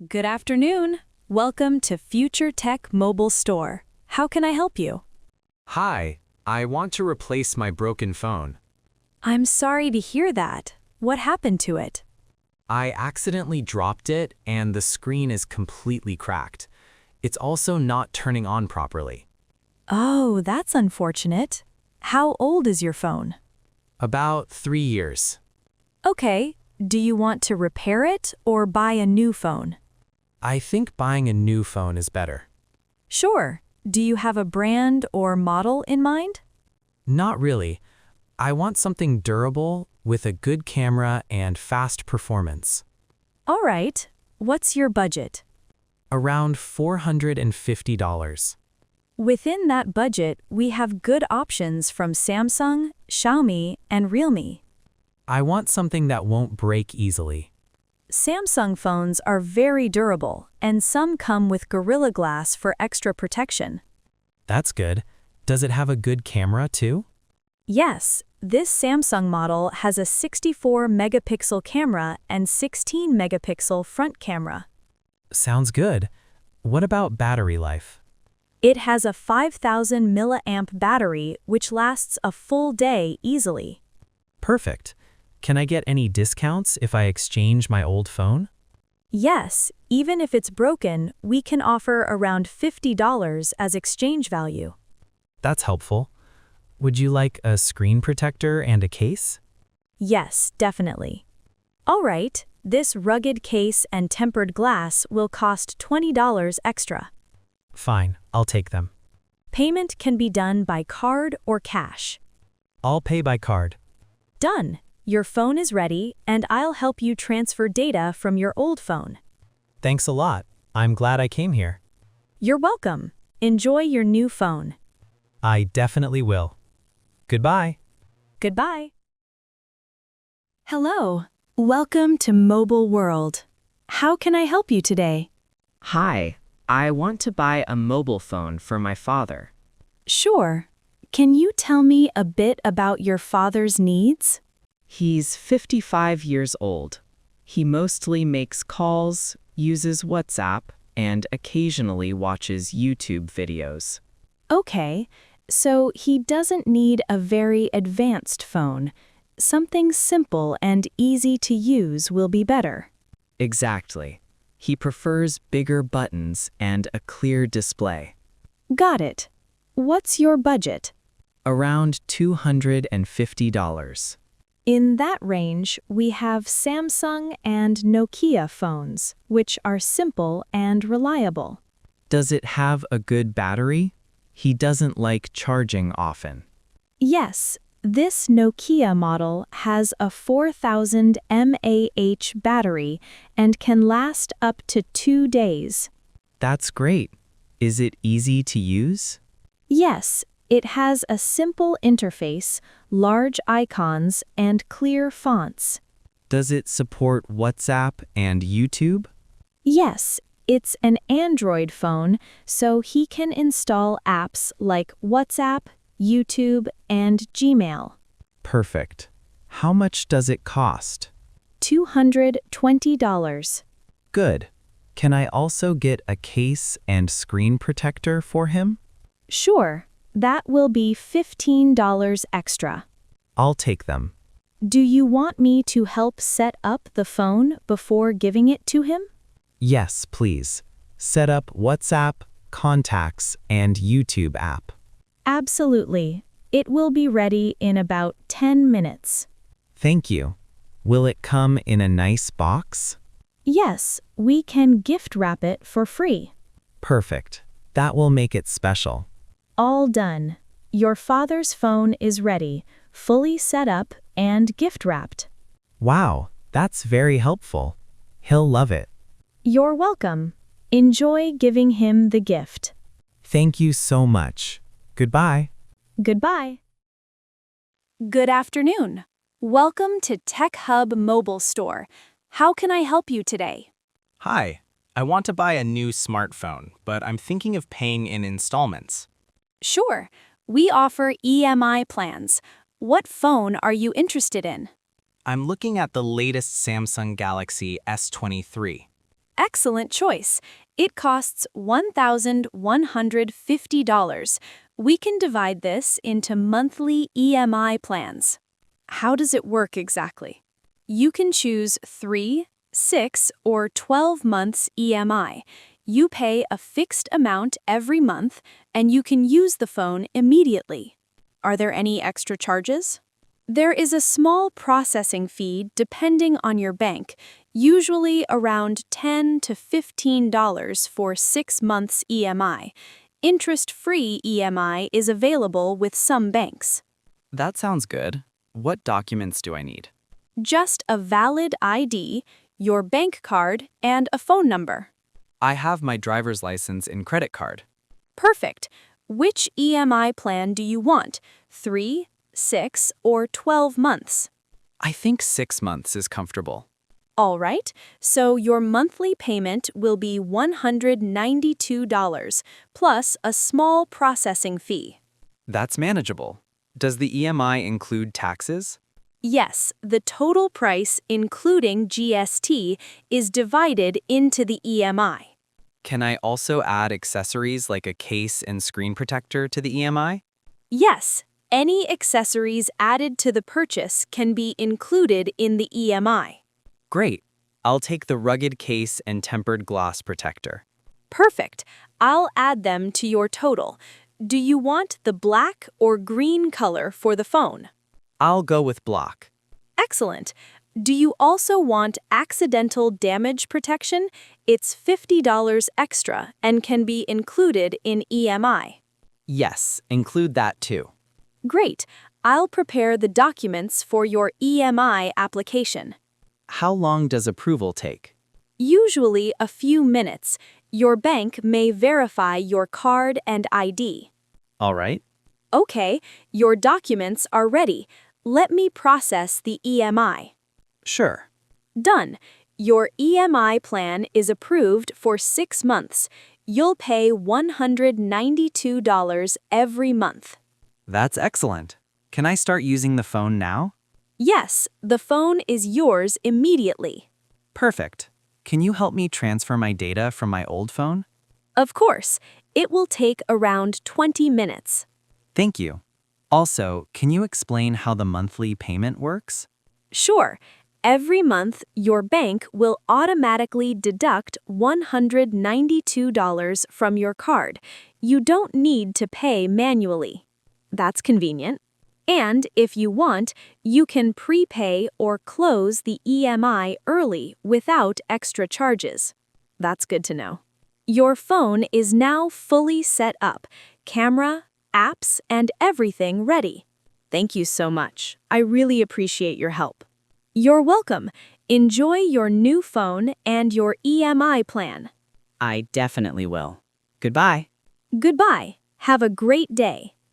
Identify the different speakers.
Speaker 1: Good afternoon. Welcome to Future Tech Mobile Store. How can I help you?
Speaker 2: Hi, I want to replace my broken phone.
Speaker 1: I'm sorry to hear that. What happened to it?
Speaker 2: I accidentally dropped it and the screen is completely cracked. It's also not turning on properly.
Speaker 1: Oh, that's unfortunate. How old is your phone?
Speaker 2: About 3 years.
Speaker 1: Okay, do you want to repair it or buy a new phone?
Speaker 2: I think buying a new phone is better.
Speaker 1: Sure. Do you have a brand or model in mind?
Speaker 2: Not really. I want something durable with a good camera and fast performance.
Speaker 1: All right. What's your budget?
Speaker 2: Around $450.
Speaker 1: Within that budget, we have good options from Samsung, Xiaomi, and Realme.
Speaker 2: I want something that won't break easily.
Speaker 1: Samsung phones are very durable, and some come with Gorilla Glass for extra protection.
Speaker 2: That's good. Does it have a good camera too?
Speaker 1: Yes, this Samsung model has a 64-megapixel camera and 16-megapixel front camera.
Speaker 2: Sounds good. What about battery life?
Speaker 1: It has a 5,000 milliamp battery, which lasts a full day easily.
Speaker 2: Perfect. Can I get any discounts if I exchange my old phone?
Speaker 1: Yes, even if it's broken, we can offer around $50 as exchange value.
Speaker 2: That's helpful. Would you like a screen protector and a case?
Speaker 1: Yes, definitely. All right, this rugged case and tempered glass will cost $20 extra.
Speaker 2: Fine, I'll take them.
Speaker 1: Payment can be done by card or cash.
Speaker 2: I'll pay by card.
Speaker 1: Done. Your phone is ready, and I'll help you transfer data from your old phone.
Speaker 2: Thanks a lot. I'm glad I came here.
Speaker 1: You're welcome. Enjoy your new phone.
Speaker 2: I definitely will. Goodbye.
Speaker 1: Goodbye. Hello. Welcome to Mobile World. How can I help you today?
Speaker 3: Hi, I want to buy a mobile phone for my father.
Speaker 1: Sure. Can you tell me a bit about your father's needs?
Speaker 3: He's 55 years old. He mostly makes calls, uses WhatsApp, and occasionally watches YouTube videos.
Speaker 1: Okay, so he doesn't need a very advanced phone. Something simple and easy to use will be better.
Speaker 3: Exactly. He prefers bigger buttons and a clear display.
Speaker 1: Got it. What's your budget?
Speaker 3: Around $250.
Speaker 1: In that range, we have Samsung and Nokia phones, which are simple and reliable.
Speaker 3: Does it have a good battery? He doesn't like charging often.
Speaker 1: Yes, this Nokia model has a 4000 mAh battery and can last up to 2 days.
Speaker 3: That's great. Is it easy to use?
Speaker 1: Yes, it has a simple interface, large icons, and clear fonts.
Speaker 3: Does it support WhatsApp and YouTube?
Speaker 1: Yes, it's an Android phone, so he can install apps like WhatsApp, YouTube, and Gmail.
Speaker 3: Perfect. How much does it cost?
Speaker 1: $220.
Speaker 3: Good. Can I also get a case and screen protector for him?
Speaker 1: Sure, that will be $15 extra.
Speaker 3: I'll take them.
Speaker 1: Do you want me to help set up the phone before giving it to him?
Speaker 3: Yes, please. Set up WhatsApp, contacts, and YouTube app.
Speaker 1: Absolutely. It will be ready in about 10 minutes.
Speaker 3: Thank you. Will it come in a nice box?
Speaker 1: Yes, we can gift wrap it for free.
Speaker 3: Perfect. That will make it special.
Speaker 1: All done. Your father's phone is ready, fully set up and gift wrapped.
Speaker 3: Wow, that's very helpful. He'll love it.
Speaker 1: You're welcome. Enjoy giving him the gift.
Speaker 3: Thank you so much. Goodbye.
Speaker 1: Goodbye. Good afternoon. Welcome to Tech Hub Mobile Store. How can I help you today?
Speaker 4: Hi, I want to buy a new smartphone, but I'm thinking of paying in installments.
Speaker 1: Sure. We offer EMI plans. What phone are you interested in?
Speaker 4: I'm looking at the latest Samsung Galaxy S23.
Speaker 1: Excellent choice. It costs $1,150. We can divide this into monthly EMI plans. How does it work exactly? You can choose 3, 6, or 12 months EMI. You pay a fixed amount every month, and you can use the phone immediately. Are there any extra charges? There is a small processing fee depending on your bank, usually around $10 to $15 for 6 months EMI. Interest-free EMI is available with some banks.
Speaker 3: That sounds good. What documents do I need?
Speaker 1: Just a valid ID, your bank card, and a phone number.
Speaker 3: I have my driver's license and credit card.
Speaker 1: Perfect. Which EMI plan do you want? 3, 6, or 12 months?
Speaker 3: I think 6 months is comfortable.
Speaker 1: All right, so your monthly payment will be $192 plus a small processing fee.
Speaker 3: That's manageable. Does the EMI include taxes?
Speaker 1: Yes, the total price, including GST, is divided into the EMI.
Speaker 3: Can I also add accessories like a case and screen protector to the EMI?
Speaker 1: Yes, any accessories added to the purchase can be included in the EMI.
Speaker 3: Great. I'll take the rugged case and tempered glass protector.
Speaker 1: Perfect. I'll add them to your total. Do you want the black or green color for the phone?
Speaker 3: I'll go with black.
Speaker 1: Excellent. Do you also want accidental damage protection? It's $50 extra and can be included in EMI.
Speaker 3: Yes, include that too.
Speaker 1: Great. I'll prepare the documents for your EMI application.
Speaker 3: How long does approval take?
Speaker 1: Usually a few minutes. Your bank may verify your card and ID.
Speaker 3: All right.
Speaker 1: Okay, your documents are ready. Let me process the EMI.
Speaker 3: Sure.
Speaker 1: Done. Your EMI plan is approved for 6 months. You'll pay $192 every month.
Speaker 3: That's excellent. Can I start using the phone now?
Speaker 1: Yes, the phone is yours immediately.
Speaker 3: Perfect. Can you help me transfer my data from my old phone?
Speaker 1: Of course, it will take around 20 minutes.
Speaker 3: Thank you. Also, can you explain how the monthly payment works?
Speaker 1: Sure. Every month, your bank will automatically deduct $192 from your card. You don't need to pay manually. That's convenient. And if you want, you can prepay or close the EMI early without extra charges. That's good to know. Your phone is now fully set up, camera, apps, and everything ready. Thank you so much. I really appreciate your help. You're welcome. Enjoy your new phone and your EMI plan.
Speaker 3: I definitely will. Goodbye.
Speaker 1: Goodbye. Have a great day.